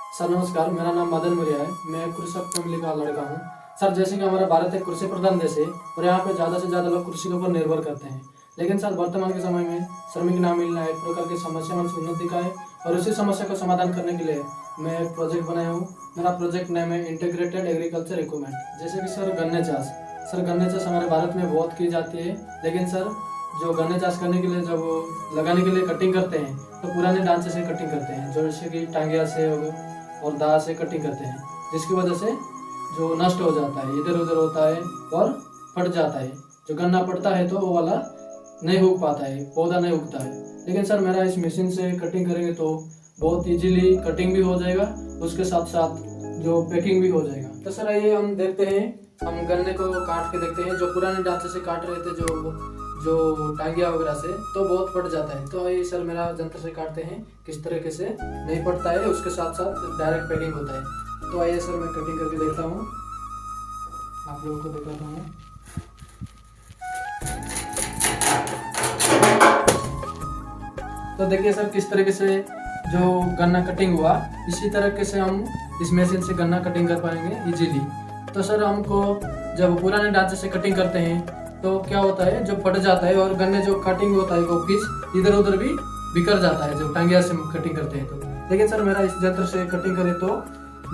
Sir नमस्कार, मेरा नाम मदन मुरिया है। मैं एक कृषक फैमिली का लड़का हूँ। सर जैसे कि हमारा भारत एक कृषि प्रधान देश है और यहाँ पे ज़्यादा से ज़्यादा लोग कृषि के ऊपर निर्भर करते हैं। लेकिन सर वर्तमान के समय में श्रमिक ना मिलना एक प्रकार की समस्या मन से उन्नति का है और उसी समस्या का समाधान करने के लिए मैं एक प्रोजेक्ट बनाया हूँ। मेरा प्रोजेक्ट नेम है इंटीग्रेटेड एग्रीकल्चर इक्विपमेंट। जैसे कि सर गन्ने चाष। सर गन्ने चाष हमारे भारत में बहुत की जाती है, लेकिन सर जो गन्ने चाष करने के लिए जब लगाने के लिए कटिंग करते हैं तो पुराने ढांचे से कटिंग करते हैं, जो जैसे कि टांगिया से और दांत से कटिंग करते हैं, जिसकी वजह से जो नष्ट हो जाता है, इधर उधर होता है और फट जाता है। जो गन्ना पड़ता है तो वो वाला नहीं उग पाता है, पौधा नहीं उगता है। लेकिन सर मेरा इस मशीन से कटिंग करेंगे तो बहुत इजीली कटिंग भी हो जाएगा, उसके साथ साथ जो पैकिंग भी हो जाएगा। तो सर ये हम देखते हैं, हम गन्ने को काट के देखते हैं। जो पुराने ढांचे से काट रहे थे जो टांगिया वगैरह से, तो बहुत फट जाता है। तो ये सर मेरा जंत्र से काटते हैं, किस तरीके से नहीं फटता है, उसके साथ साथ डायरेक्ट पैकिंग होता है। तो आइए सर मैं कटिंग करके देखता हूँ, आप लोगों को दिखाता हूँ। तो देखिए सर किस तरीके से जो गन्ना कटिंग हुआ, इसी तरीके से हम इस मशीन से गन्ना कटिंग कर पाएंगे इजीली। तो सर हमको जब पुराने ढांचे से कटिंग करते हैं तो क्या होता है, जो फट जाता है और गन्ने जो कटिंग होता है वो पीस इधर उधर भी बिखर जाता है जो टांगिया से कटिंग करते हैं तो। लेकिन सर मेरा इस यंत्र से कटिंग करें तो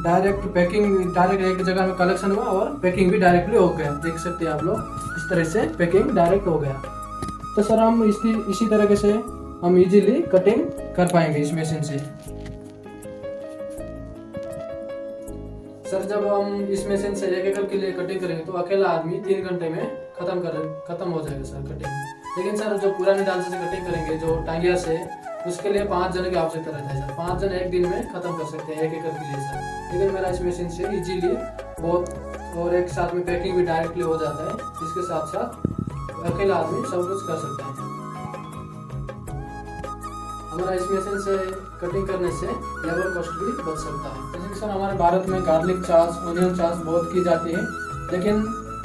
डायरेक्ट पैकिंग, डायरेक्ट एक जगह में कलेक्शन हुआ और पैकिंग भी डायरेक्टली हो गया। देख सकते हैं आप लोग, इस तरह से पैकिंग डायरेक्ट हो गया। तो सर हम इसी तरीके से हम इजीली कटिंग कर पाएंगे इस मशीन से। सर जब हम इस मशीन से एक एकड़ के लिए कटिंग करेंगे तो अकेला आदमी 3 घंटे में खत्म हो जाएगा सर कटिंग। लेकिन सर जो पुराने ढांचे से कटिंग करेंगे जो टांगिया से, उसके लिए 5 जन की आवश्यकता रहता है सर। 5 जन एक दिन में खत्म कर सकते हैं 1 एकड़ के लिए सर। लेकिन मेरा इस मशीन से इजीली बहुत और एक साथ में पैकिंग भी डायरेक्टली हो जाता है। इसके साथ साथ अकेला आदमी सब कुछ कर सकता है। हमारा इस मशीन से कटिंग करने से लेबर कॉस्ट भी बच सकता है। जैसे कि सर हमारे भारत में गार्लिक चाष, ऑनियन चाष बहुत की जाती है। लेकिन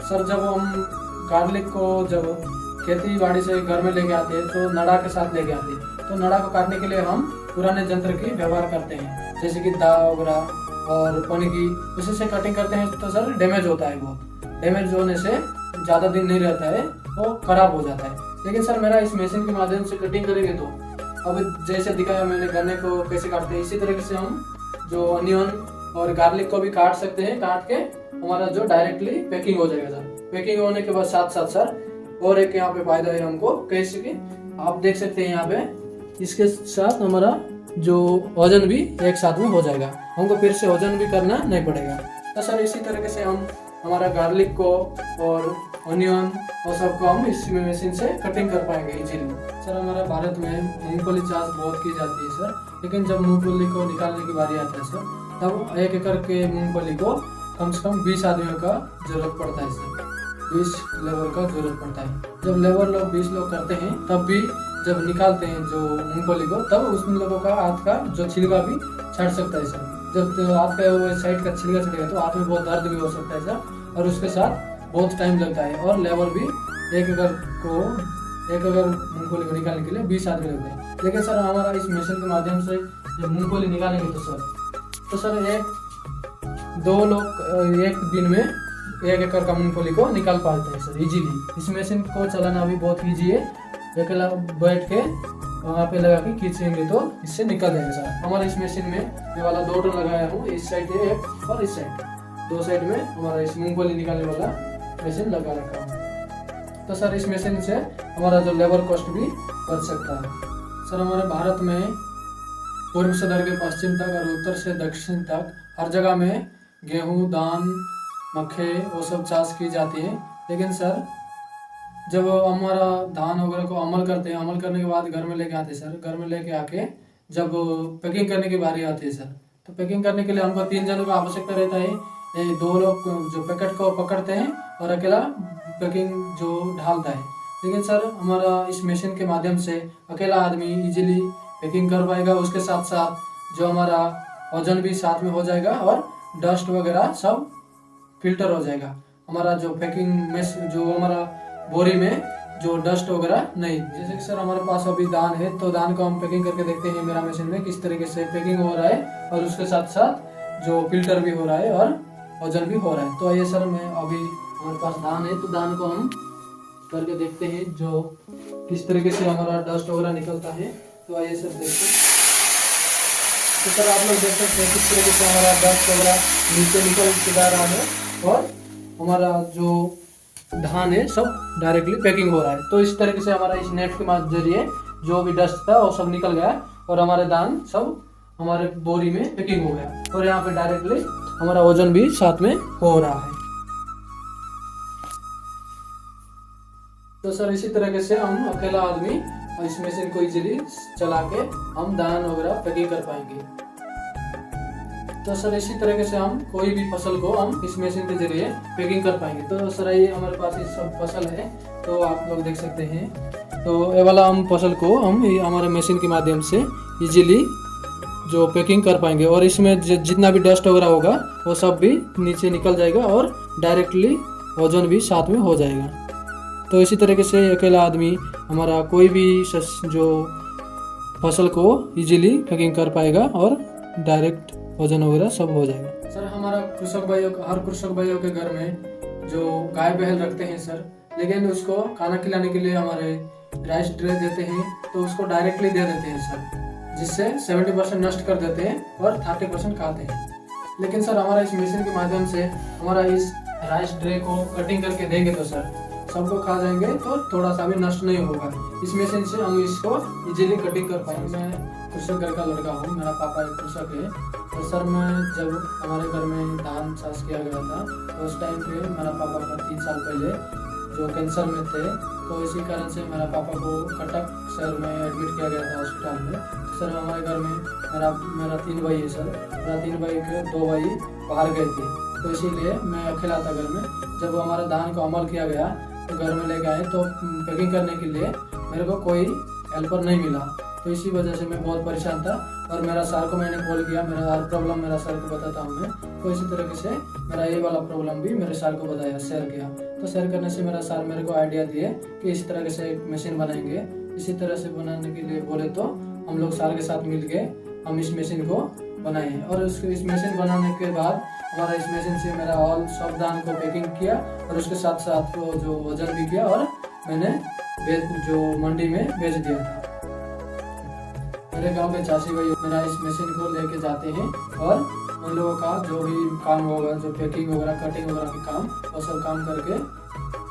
सर जब हम गार्लिक को जब खेती बाड़ी से घर में लेके आते हैं तो नड़ा के साथ लेके आते हैं। तो नड़ा को काटने के लिए हम पुराने यंत्र की व्यवहार करते हैं, जैसे कि दा वगैरह और पनगी, उसी से कटिंग करते हैं। तो सर डैमेज होता है, बहुत डैमेज होने से ज़्यादा दिन नहीं रहता है, वो खराब हो जाता है। लेकिन सर मेरा इस मशीन के माध्यम से कटिंग करेंगे तो अब जैसे दिखाया मैंने गन्ने को कैसे काटते हैं, इसी तरीके से हम जो अनियन और गार्लिक को भी काट सकते हैं। काट के हमारा जो डायरेक्टली पैकिंग हो जाएगा सर। पैकिंग होने के बाद साथ साथ सर और एक यहाँ पे फायदा है हमको, कैसे कि आप देख सकते हैं यहाँ पे इसके साथ हमारा जो वजन भी एक साथ में हो जाएगा, हमको फिर से वजन भी करना नहीं पड़ेगा। तो सर इसी तरीके से हम हमारा गार्लिक को और ऑनियन और सबको हम इस मशीन से कटिंग कर पाएंगे इजीली। सर हमारे भारत में मूंगफली चाष बहुत की जाती है सर। लेकिन जब मूंगफली को निकालने की बारी आता है सर, तब 1 एकड़ के मूंगफली को कम से कम 20 आदमियों का जरूरत पड़ता है सर। 20 लेबर का जरूरत पड़ता है। जब लेबर लोग 20 लोग करते हैं तब भी जब निकालते हैं जो मूंगफली को, तब उसमें लोगों का हाथ का जो छिलका भी छट सकता है सर। जब हाथ का वो साइड का छिलका छटेगा तो हाथ में बहुत दर्द भी हो सकता है सर, और उसके साथ बहुत टाइम लगता है। और लेबर भी 1 एकड़ मूंगफली को निकालने के लिए 20 आदमी लगते हैं। लेकिन सर हमारा इस मशीन के माध्यम से जब मूंगफली निकालेंगे तो सर 1-2 लोग एक दिन में 1 एकड़ का मूंगफली को निकाल पाते हैं सर इजीली। इस मशीन को चलाना भी बहुत ईजी है। अकेला बैठ के वहाँ पे लगा के खींचेंगे तो इससे निकल जाएगा सर। हमारे इस मशीन में ये वाला 2 टन लगाया हूँ, इस साइड एक और इस साइड, 2 साइड में हमारा इस मूंगफली निकालने वाला मशीन लगा रखा हूँ। तो सर इस मशीन से हमारा जो लेबर कॉस्ट भी बच सकता है। सर हमारे भारत में पूर्व से धर के पश्चिम तक और उत्तर से दक्षिण तक हर जगह में गेहूँ, धान, मक्के वो सब चाष की जाती है। लेकिन सर जब हमारा धान वगैरह को अमल करते हैं, अमल करने के बाद घर में लेके आते हैं सर। घर में लेके आके जब पैकिंग करने की बारी आती है सर, तो पैकिंग करने के लिए हमको 3 जनों का आवश्यकता रहता है। 2 लोग जो पैकेट को पकड़ते हैं और अकेला पैकिंग जो ढालता है। लेकिन सर हमारा इस मशीन के माध्यम से अकेला आदमी इजीली पैकिंग कर पाएगा। उसके साथ साथ जो हमारा वजन भी साथ में हो जाएगा और डस्ट वगैरह सब फिल्टर हो जाएगा। हमारा जो पैकिंग में जो हमारा बोरी में जो डस्ट वगैरह नहीं। जैसे कि सर हमारे पास अभी दान है, तो दान को हम पैकिंग करके देखते हैं मेरा मशीन में किस तरीके से पैकिंग हो रहा है, और उसके साथ साथ जो फिल्टर भी हो रहा है और वजन भी हो रहा है। तो ये सर मैं अभी हमारे पास दान है, तो दान को हम करके देखते हैं जो किस तरीके से हमारा डस्ट वगैरह निकलता है। तो आइए सर देखते हैं। तो सर आप लोग देख सकते हैं किस तरीके से हमारा डस्ट वगैरह नीचे निकल के जा रहा है, और हमारा जो धान है सब डायरेक्टली पैकिंग हो रहा है। तो इस तरीके से हमारा इस नेट के जरिए जो भी डस्ट था वो सब निकल गया, और हमारे दान सब हमारे बोरी में पैकिंग हो गया, और यहाँ पे डायरेक्टली हमारा वजन भी साथ में हो रहा है। तो सर इसी तरीके से हम अकेला आदमी इस मशीन को इजीली चला के हम धान वगैरह पैकिंग कर पाएंगे। तो सर इसी तरीके से हम कोई भी फसल को हम इस मशीन के जरिए पैकिंग कर पाएंगे। तो सर ये हमारे पास ये सब फसल है, तो आप लोग देख सकते हैं। तो ये वाला हम फसल को हम हमारे मशीन के माध्यम से इजीली जो पैकिंग कर पाएंगे, और इसमें जितना भी डस्ट वगैरह होगा वो सब भी नीचे निकल जाएगा, और डायरेक्टली वजन भी साथ में हो जाएगा। तो इसी तरीके से अकेला आदमी हमारा कोई भी जो फसल को इजीली पैकिंग कर पाएगा, और डायरेक्ट वजन वगैरह सब हो जाएगा। सर हमारा हर कृषक भाइयों के घर में जो गाय बैल रखते हैं सर, लेकिन उसको खाना खिलाने के लिए हमारे राइस ट्रे देते हैं, तो उसको डायरेक्टली दे देते हैं सर, जिससे 70% नष्ट कर देते हैं और 30% खाते हैं। लेकिन सर हमारा इस मशीन के माध्यम से हमारा इस राइस ट्रे को कटिंग करके देंगे तो सर सबको खा जाएंगे, तो थोड़ा सा भी नष्ट नहीं होगा। इस मशीन से हम इसको इजीली कटिंग कर पाएंगे। मैं कृषक घर का लड़का हूँ, मेरा पापा एक कृषक है। तो सर मैं जब हमारे घर में धान चाष किया गया था, तो उस टाइम पे मेरा पापा का 3 साल पहले जो कैंसर में थे, तो इसी कारण से मेरा पापा को कटक शहर में एडमिट किया गया था हॉस्पिटल में। सर हमारे घर में मेरा 3 भाई है सर, मेरा 3 भाई के 2 भाई बाहर गए थे, तो इसीलिए मैं अकेला था घर में। जब हमारे धान को अमल किया गया तो घर में लेके आए, तो पैकिंग करने के लिए मेरे को कोई हेल्पर नहीं मिला, तो इसी वजह से मैं बहुत परेशान था। और मेरा सर को मैंने कॉल किया, मेरा हर प्रॉब्लम मेरा सर को बताता हूँ मैं। तो इसी तरीके से मेरा ये वाला प्रॉब्लम भी मेरे सर को बताया, शेयर किया। तो शेयर करने से मेरा सर मेरे को आइडिया दिए कि इस तरह से एक मशीन बनाएंगे। इसी तरह से बनाने के लिए बोले तो हम लोग सर के साथ मिल के हम इस मशीन को बनाए, और इस मशीन बनाने के बाद हमारा इस मशीन से मेरा ऑल सब धान को पैकिंग किया, और उसके साथ साथ वो जो वजन भी किया, और मैंने जो मंडी में बेच दिया था। मेरे गांव के चाची भाई मेरा इस मशीन को लेके जाते हैं, और उन लोगों का जो भी काम होगा, जो पैकिंग वगैरह कटिंग वगैरह के काम, वो सब काम करके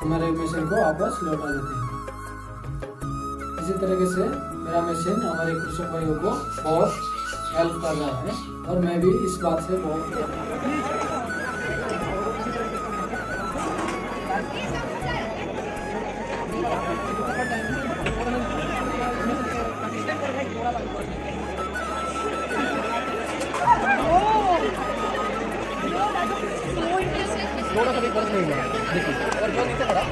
हमारे मशीन को वापस लौटा देते हैं। इसी तरीके से मेरा मशीन हमारे कृषक भाइयों को बहुत हेल्प कर रहा है, और मैं भी इस बात से बहुत थोड़ा सा भी फर्क नहीं हुआ। देखिए अगर जो नीचे पड़ा